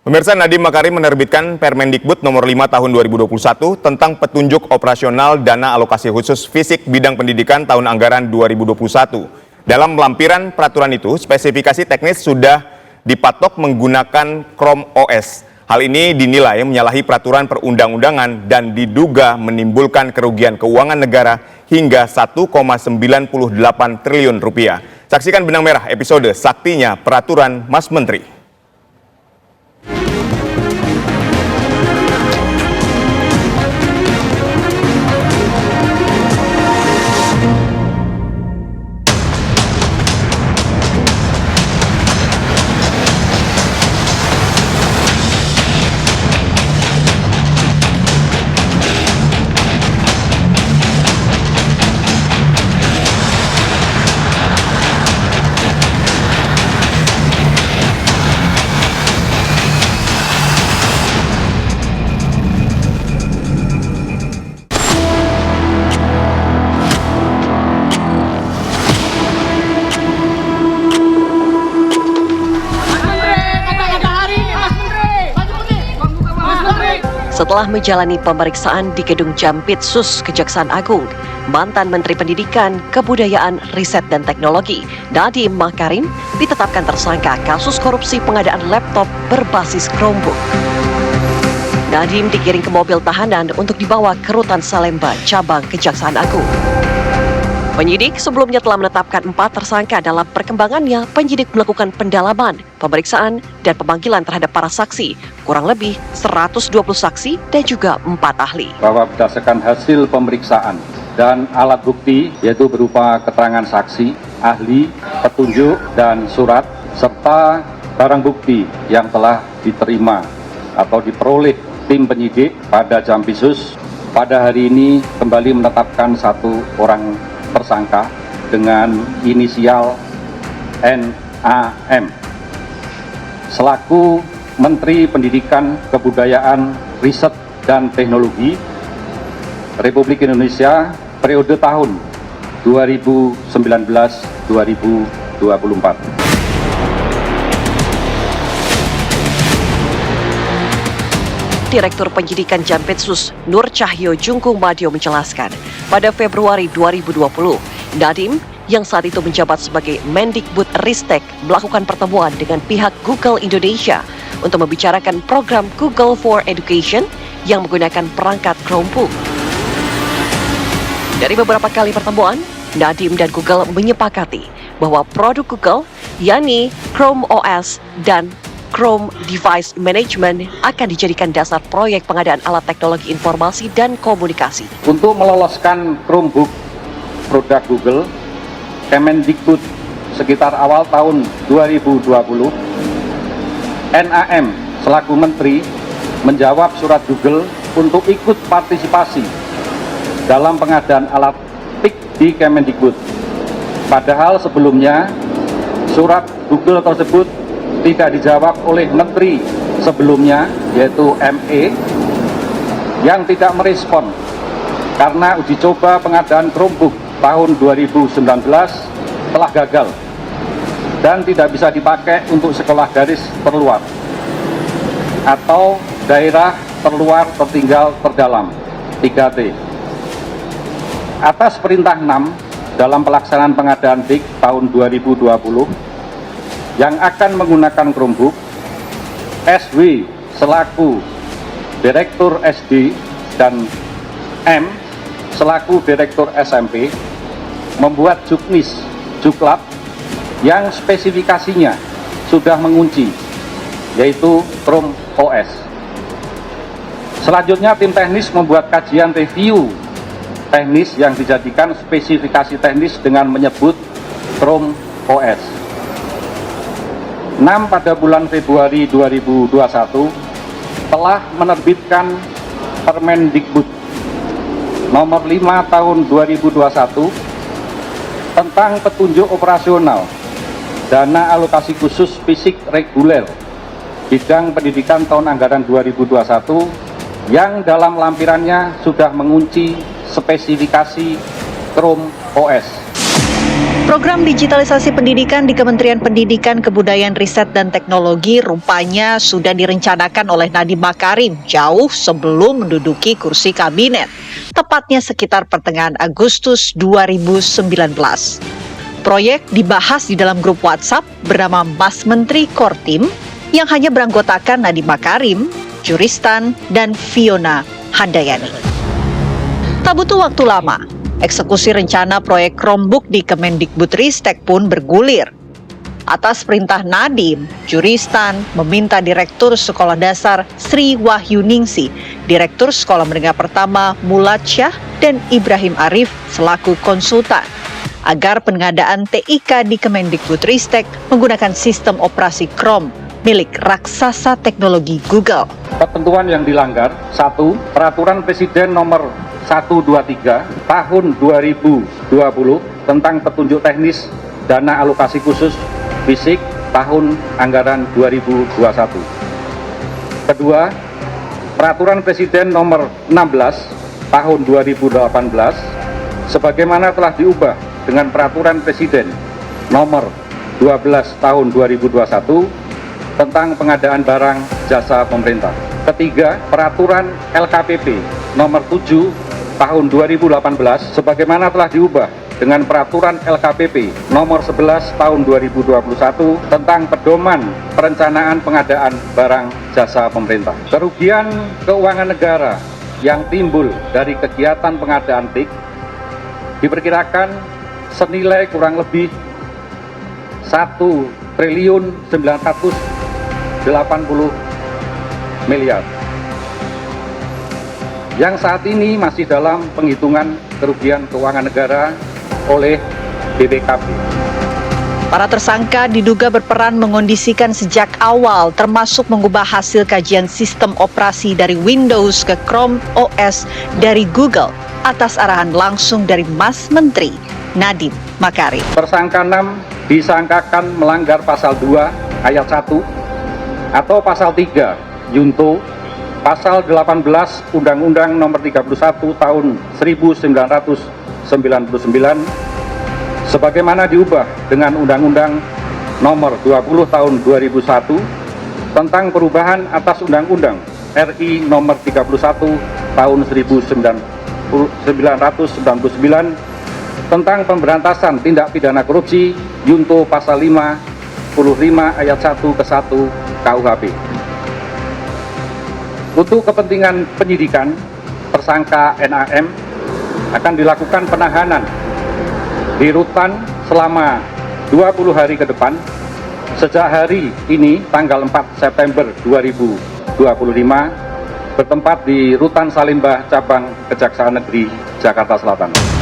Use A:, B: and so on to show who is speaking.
A: Pemirsa, Nadiem Makarim menerbitkan Permendikbud nomor 5 tahun 2021 tentang petunjuk operasional dana alokasi khusus fisik bidang pendidikan tahun anggaran 2021. Dalam lampiran peraturan itu, spesifikasi teknis sudah dipatok menggunakan Chrome OS. Hal ini dinilai menyalahi peraturan perundang-undangan dan diduga menimbulkan kerugian keuangan negara hingga 1,98 triliun rupiah. Saksikan Benang Merah episode Saktinya Peraturan Mas Menteri.
B: Setelah menjalani pemeriksaan di Gedung Jampitsus Kejaksaan Agung, mantan Menteri Pendidikan, Kebudayaan, Riset dan Teknologi, Nadiem Makarim, ditetapkan tersangka kasus korupsi pengadaan laptop berbasis Chromebook. Nadiem digiring ke mobil tahanan untuk dibawa ke Rutan Salemba, Cabang Kejaksaan Agung. Penyidik sebelumnya telah menetapkan 4 tersangka. Dalam perkembangannya, penyidik melakukan pendalaman, pemeriksaan, dan pemanggilan terhadap para saksi, kurang lebih 120 saksi dan juga 4 ahli.
C: Bahwa berdasarkan hasil pemeriksaan dan alat bukti, yaitu berupa keterangan saksi, ahli, petunjuk, dan surat, serta barang bukti yang telah diterima atau diperoleh tim penyidik pada Jampitsus, pada hari ini kembali menetapkan 1 orang tersangka dengan inisial NAM selaku Menteri Pendidikan, Kebudayaan, Riset dan Teknologi Republik Indonesia periode tahun 2019-2024.
B: Direktur Penyidikan Jampitsus Nur Cahyo Jungkung Madio menjelaskan, pada Februari 2020, Nadiem yang saat itu menjabat sebagai Mendikbud Ristek melakukan pertemuan dengan pihak Google Indonesia untuk membicarakan program Google for Education yang menggunakan perangkat Chromebook. Dari beberapa kali pertemuan, Nadiem dan Google menyepakati bahwa produk Google, yakni Chrome OS dan Chrome Device Management, akan dijadikan dasar proyek pengadaan alat teknologi informasi dan komunikasi.
C: Untuk meloloskan Chromebook produk Google, Kemendikbud sekitar awal tahun 2020, NAM selaku Menteri menjawab surat Google untuk ikut partisipasi dalam pengadaan alat TIK di Kemendikbud. Padahal sebelumnya surat Google tersebut tidak dijawab oleh Menteri sebelumnya, yaitu ME, yang tidak merespon karena uji coba pengadaan Chromebook tahun 2019 telah gagal dan tidak bisa dipakai untuk sekolah garis terluar atau daerah terluar tertinggal terdalam 3T. Atas perintah 6 dalam pelaksanaan pengadaan TIK tahun 2020 yang akan menggunakan Chromebook, SW selaku Direktur SD dan M selaku Direktur SMP membuat juknis, juklap yang spesifikasinya sudah mengunci, yaitu Chrome OS. Selanjutnya tim teknis membuat kajian review teknis yang dijadikan spesifikasi teknis dengan menyebut Chrome OS. 6 pada bulan Februari 2021 telah menerbitkan Permendikbud nomor 5 tahun 2021 tentang petunjuk operasional dana alokasi khusus fisik reguler bidang pendidikan tahun anggaran 2021 yang dalam lampirannya sudah mengunci spesifikasi Chrome OS.
D: Program digitalisasi pendidikan di Kementerian Pendidikan, Kebudayaan, Riset, dan Teknologi rupanya sudah direncanakan oleh Nadiem Makarim jauh sebelum menduduki kursi kabinet, tepatnya sekitar pertengahan Agustus 2019. Proyek dibahas di dalam grup WhatsApp bernama Mas Menteri Kortim yang hanya beranggotakan Nadiem Makarim, Juristan, dan Fiona Handayani. Tak butuh waktu lama, eksekusi rencana proyek Chromebook di Kemendikbudristek pun bergulir. Atas perintah Nadiem, Juristan meminta Direktur Sekolah Dasar Sri Wahyuningsi, Direktur Sekolah Menengah Pertama Mulad Syah, dan Ibrahim Arif selaku konsultan agar pengadaan TIK di Kemendikbudristek menggunakan sistem operasi Chrome milik raksasa teknologi Google.
C: Ketentuan yang dilanggar: 1. Peraturan Presiden nomor 123 tahun 2020 tentang petunjuk teknis dana alokasi khusus fisik tahun anggaran 2021. Kedua, Peraturan Presiden nomor 16 tahun 2018 sebagaimana telah diubah dengan Peraturan Presiden nomor 12 tahun 2021 tentang pengadaan barang jasa pemerintah. Ketiga, Peraturan LKPP nomor 7 tahun 2018 sebagaimana telah diubah dengan Peraturan LKPP nomor 11 tahun 2021 tentang pedoman perencanaan pengadaan barang jasa pemerintah. Kerugian keuangan negara yang timbul dari kegiatan pengadaan TIK diperkirakan senilai kurang lebih 1.980 miliar yang saat ini masih dalam penghitungan kerugian keuangan negara oleh BPKP.
D: Para tersangka diduga berperan mengondisikan sejak awal, termasuk mengubah hasil kajian sistem operasi dari Windows ke Chrome OS dari Google atas arahan langsung dari Mas Menteri Nadiem Makarim.
C: Tersangka 6 disangkakan melanggar pasal 2 ayat 1 atau pasal 3 Yunto, pasal 18 Undang-Undang Nomor 31 Tahun 1999 sebagaimana diubah dengan Undang-Undang Nomor 20 Tahun 2001 tentang perubahan atas Undang-Undang RI Nomor 31 Tahun 1999 tentang pemberantasan tindak pidana korupsi Yunto pasal 55 ayat 1 ke 1 KUHP. Untuk kepentingan penyidikan, tersangka NAM akan dilakukan penahanan di rutan selama 20 hari ke depan sejak hari ini tanggal 4 September 2025 bertempat di Rutan Salimba Cabang Kejaksaan Negeri Jakarta Selatan.